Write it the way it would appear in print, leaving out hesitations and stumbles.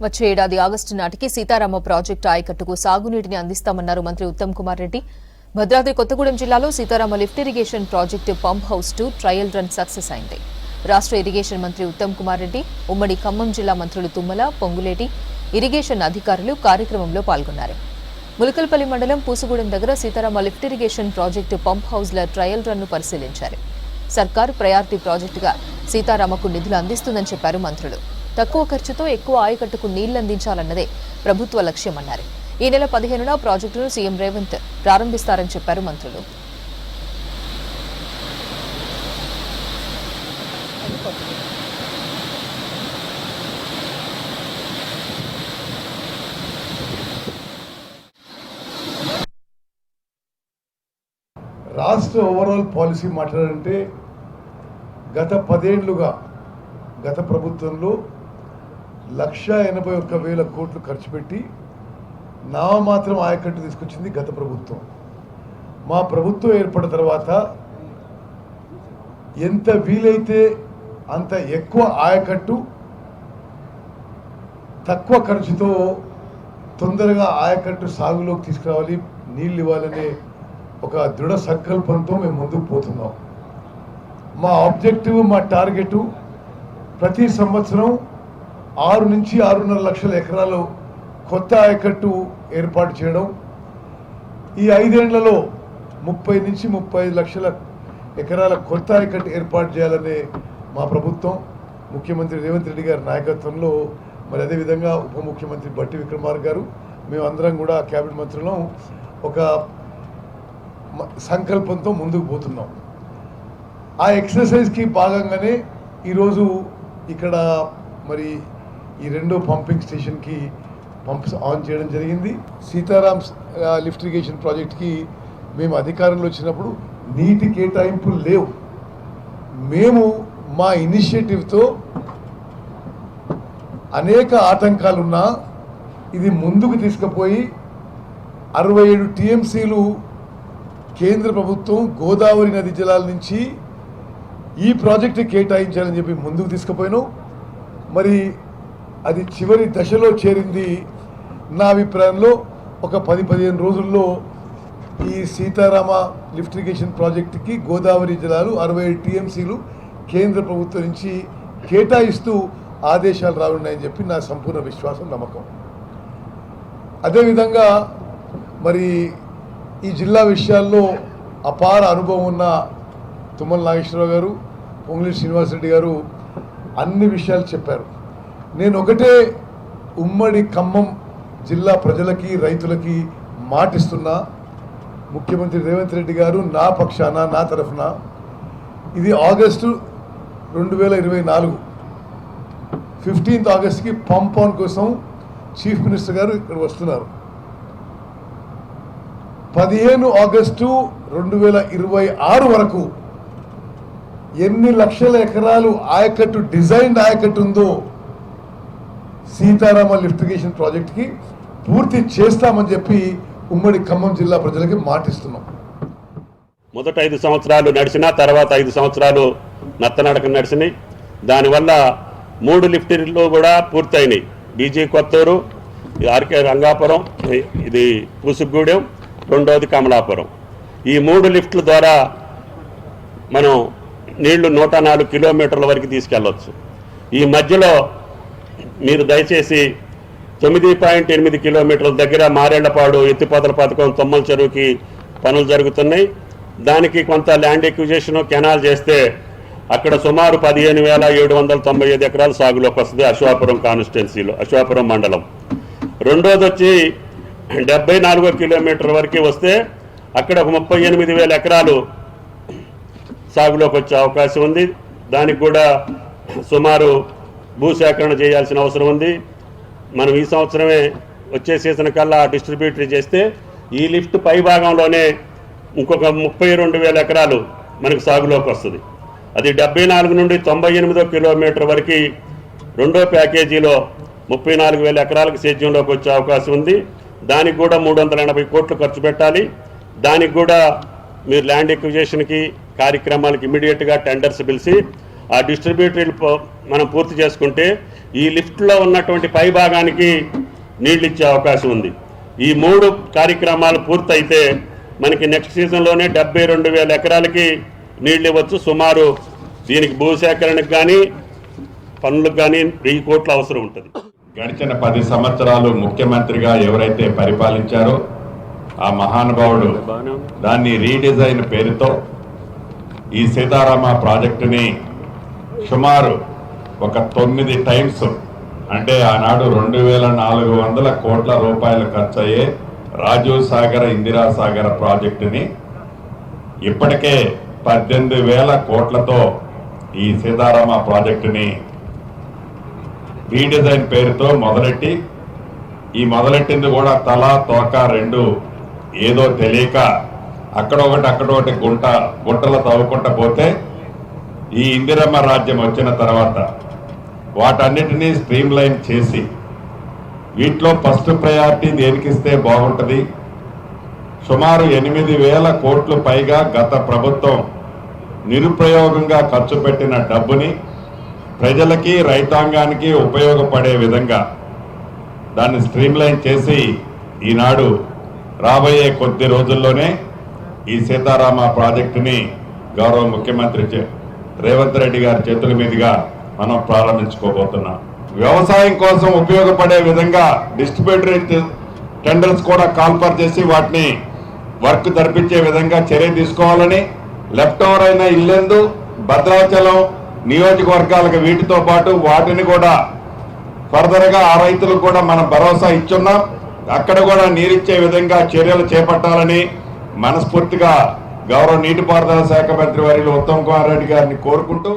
వచ్చే ఏడాది ఆగస్టు నాటికి సీతారామ ప్రాజెక్టు ఆయకట్టుకు సాగునీటిని అందిస్తామన్నారు మంత్రి ఉత్తమ్ కుమార్ రెడ్డి. భద్రాద్రి కొత్తగూడెం జిల్లాలో Sitarama lift irrigation project pump house 2 trial run success అయింది. రాష్ట్ర ఇరిగేషన్ మంత్రి ఉత్తమ్ కుమార్ రెడ్డి, ఉమ్మడి ఖమ్మం జిల్లా మంత్రులు తుమ్మల, పొంగులేటి, ఇరిగేషన్ అధికారులు కార్యక్రమంలో పాల్గొన్నారు. ములకల్పల్లి మండలం పూసుగూడెం దగ్గర Sitarama lift irrigation project pump హౌస్ల ట్రయల్ రన్ను పరిశీలించారు. సర్కారు ప్రయారిటీ ప్రాజెక్టుగా సీతారామకు నిధులు అందిస్తుందని చెప్పారు మంత్రులు. తక్కువ ఖర్చుతో ఎక్కువ ఆయకట్టుకు నీళ్లందించాలన్నదే ప్రభుత్వ లక్ష్యమన్నారు. ఈ నెల 15న ప్రాజెక్టును సీఎం రేవంత్ ప్రారంభిస్తారని చెప్పారు మంత్రులు. రాష్ట్ర ఓవరాల్ పాలసీ మాట్లాడాలంటే గత 10 ఏళ్లుగా గత ప్రభుత్వంలో 1,81,000 కోట్లు ఖర్చు పెట్టి నామమాత్రం ఆయకట్టు తీసుకొచ్చింది గత ప్రభుత్వం. మా ప్రభుత్వం ఏర్పడిన తర్వాత ఎంత వీలైతే అంత ఎక్కువ ఆయకట్టు తక్కువ ఖర్చుతో తొందరగా ఆయకట్టు సాగులోకి తీసుకురావాలి, నీళ్ళు ఇవ్వాలనే ఒక దృఢ సంకల్పంతో మేము ముందుకు పోతున్నాం. మా ఆబ్జెక్టివ్, మా టార్గెట్ ప్రతి సంవత్సరం 6 నుంచి 6.5 లక్షల ఎకరాలు కొత్త ఆయకట్టు ఏర్పాటు చేయడం. ఈ 5 ఏళ్లలో 30 నుంచి 35 లక్షల ఎకరాల కొత్త ఆయకట్టు ఏర్పాటు చేయాలనే మా ప్రభుత్వం ముఖ్యమంత్రి రేవంత్ రెడ్డి గారి నాయకత్వంలో, మరి అదేవిధంగా ఉప ముఖ్యమంత్రి బట్టి విక్రమార్క గారు, మేమందరం కూడా క్యాబినెట్ మంత్రులం ఒక సంకల్పంతో ముందుకు పోతున్నాం. ఆ ఎక్సర్సైజ్కి భాగంగానే ఈరోజు ఇక్కడ మరి ఈ 2వ పంపింగ్ స్టేషన్కి పంప్స్ ఆన్ చేయడం జరిగింది. సీతారాం లిఫ్ట్ ఇరిగేషన్ ప్రాజెక్ట్కి మేము అధికారంలో వచ్చినప్పుడు నీటి కేటాయింపులు లేవు. మేము మా ఇనిషియేటివ్తో అనేక ఆటంకాలున్నా ఇది ముందుకు తీసుకుపోయి 67 టీఎంసీలు కేంద్ర ప్రభుత్వం గోదావరి నది జలాల నుంచి ఈ ప్రాజెక్టు కేటాయించాలని చెప్పి ముందుకు తీసుకుపోయినాం. మరి అది చివరి దశలో చేరింది. నా అభిప్రాయంలో ఒక 10-15 రోజుల్లో ఈ సీతారామ లిఫ్ట్ ఇరిగేషన్ ప్రాజెక్టుకి గోదావరి జలాలు 67 టీఎంసీలు కేంద్ర ప్రభుత్వం నుంచి కేటాయిస్తూ ఆదేశాలు రానున్నాయని చెప్పి నా సంపూర్ణ విశ్వాసం, నమ్మకం. అదేవిధంగా మరి ఈ జిల్లా విషయాల్లో అపార అనుభవం ఉన్న తుమ్మల నాగేశ్వరరావు గారు, పొంగులేటి శ్రీనివాసరెడ్డి గారు అన్ని విషయాలు చెప్పారు. నేను ఒకటే ఉమ్మడి ఖమ్మం జిల్లా ప్రజలకి, రైతులకి మాటిస్తున్నా, ముఖ్యమంత్రి రేవంత్ రెడ్డి గారు నా పక్షాన, నా తరఫున ఇది ఆగస్టు 2024 15th ఆగస్టుకి పంప్ ఆన్ కోసం చీఫ్ మినిస్టర్ గారు ఇక్కడ వస్తున్నారు. 15 ఆగస్టు 2026 వరకు ఎన్ని లక్షల ఎకరాలు ఆయకట్టు, డిజైన్డ్ ఆయకట్టు ఉందో సీతారామ లిఫ్ట్ ఇరిగేషన్ ప్రాజెక్ట్కి పూర్తి చేస్తామని చెప్పి ఉమ్మడి ఖమ్మం జిల్లా ప్రజలకి మాటిస్తున్నాం. మొదట 5 సంవత్సరాలు నడిచినా తర్వాత 5 సంవత్సరాలు నత్తనడక నడిచినాయి. దానివల్ల 3 లిఫ్టులు కూడా పూర్తయినాయి. బీజీ కొత్తూరు, ఆర్కే రంగాపురం, ఇది పూసుగూడెం, 2వది కమలాపురం. ఈ 3 లిఫ్ట్ల ద్వారా మనం నీళ్లు 104 కిలోమీటర్ల వరకు తీసుకెళ్ళవచ్చు. ఈ మధ్యలో మీరు దయచేసి 9.8 కిలోమీటర్ల దగ్గర మారేళ్లపాడు ఎత్తిపోతల పథకం తొమ్మల చెరువుకి పనులు జరుగుతున్నాయి. దానికి కొంత ల్యాండ్ ఎక్విజిషన్, కెనాల్ చేస్తే అక్కడ సుమారు 15,795 ఎకరాలు సాగులోకి వస్తుంది అశ్వాపురం కాన్స్టిట్యున్సీలో, అశ్వాపురం మండలం. 2వది వచ్చి 74 కిలోమీటర్ల వరకు వస్తే అక్కడ ఒక 38,000 ఎకరాలు సాగులోకి వచ్చే అవకాశం ఉంది. దానికి కూడా సుమారు భూసేకరణ చేయాల్సిన అవసరం ఉంది. మనం ఈ సంవత్సరమే వచ్చే సీజన్ కల్లా డిస్ట్రిబ్యూటరీ చేస్తే ఈ లిఫ్ట్ పై భాగంలోనే ఇంకొక 32,000 ఎకరాలు మనకు సాగులోకి వస్తుంది. అది 74 నుండి 98 కిలోమీటర్ వరకు 2వ ప్యాకేజీలో 34,000 ఎకరాలకు సేద్యంలోకి వచ్చే అవకాశం ఉంది. దానికి కూడా 380 కోట్లు ఖర్చు పెట్టాలి. దానికి కూడా మీరు ల్యాండ్ ఎక్విజిషన్కి కార్యక్రమాలకు ఇమీడియట్గా టెండర్స్ పిలిచి ఆ డిస్ట్రిబ్యూటరీలు మనం పూర్తి చేసుకుంటే ఈ లిఫ్ట్లో ఉన్నటువంటి పై భాగానికి నీళ్ళు ఇచ్చే అవకాశం ఉంది. ఈ 3 కార్యక్రమాలు పూర్తయితే మనకి నెక్స్ట్ సీజన్లోనే 72,000 ఎకరాలకి నీళ్ళు ఇవ్వచ్చు. సుమారు దీనికి భూసేకరణకు కానీ పనులకు కానీ 1000 కోట్ల అవసరం ఉంటుంది. గడిచిన 10 సంవత్సరాలు ముఖ్యమంత్రిగా ఎవరైతే పరిపాలించారో ఆ మహానుభావుడు దాన్ని రీడిజైన్ పేరుతో ఈ సీతారామ ప్రాజెక్టుని సుమారు ఒక 9 టైమ్స్, అంటే ఆనాడు 2,400 కోట్ల రూపాయలు ఖర్చయ్యే రాజీవ్ సాగర్ ఇందిరాసాగర్ ప్రాజెక్టుని ఇప్పటికే 18,000 కోట్లతో ఈ సీతారామ ప్రాజెక్టుని రీడిజైన్ పేరుతో మొదలెట్టి, ఈ మొదలెట్టింది కూడా తలా తోక 2 ఏదో తెలియక అక్కడొకటి గుంటలు తవ్వుకుంటా పోతే ఈ ఇందిరమ్మ రాజ్యం వచ్చిన తర్వాత వాటన్నిటినీ స్ట్రీమ్ లైన్ చేసి వీటిలో ఫస్ట్ ప్రయారిటీ దేనికిస్తే బాగుంటుంది. సుమారు 8,000 కోట్లు పైగా గత ప్రభుత్వం నిరుపయోగంగా ఖర్చు పెట్టిన డబ్బుని ప్రజలకి రైతాంగానికి ఉపయోగపడే విధంగా దాన్ని స్ట్రీమ్ లైన్ చేసి ఈనాడు రాబోయే కొద్ది రోజుల్లోనే ఈ సీతారామ ప్రాజెక్టుని గౌరవ ముఖ్యమంత్రి రేవంత్ రెడ్డి గారి చేతుల మీదుగా మనం ప్రారంభించుకోబోతున్నాం. వ్యవసాయం కోసం ఉపయోగపడే విధంగా డిస్ట్రిబ్యూటరీ టెండర్స్ కూడా కాల్ఫర్ చేసి వాటిని వర్క్ జరిపించే విధంగా చర్య తీసుకోవాలని, లెఫ్ట్ ఓవర్ అయిన ఇల్లెందు భద్రాచలం నియోజకవర్గాలకు వీటితో పాటు వాటిని కూడా ఫర్దర్గా ఆ రైతులకు కూడా మనం భరోసా ఇచ్చున్నాం. అక్కడ కూడా నీరిచ్చే విధంగా చర్యలు చేపట్టాలని మనస్ఫూర్తిగా గౌరవ నీటిపారుదల శాఖ మంత్రి వర్యులు ఉత్తమ్ కుమార్ రెడ్డి గారిని కోరుకుంటూ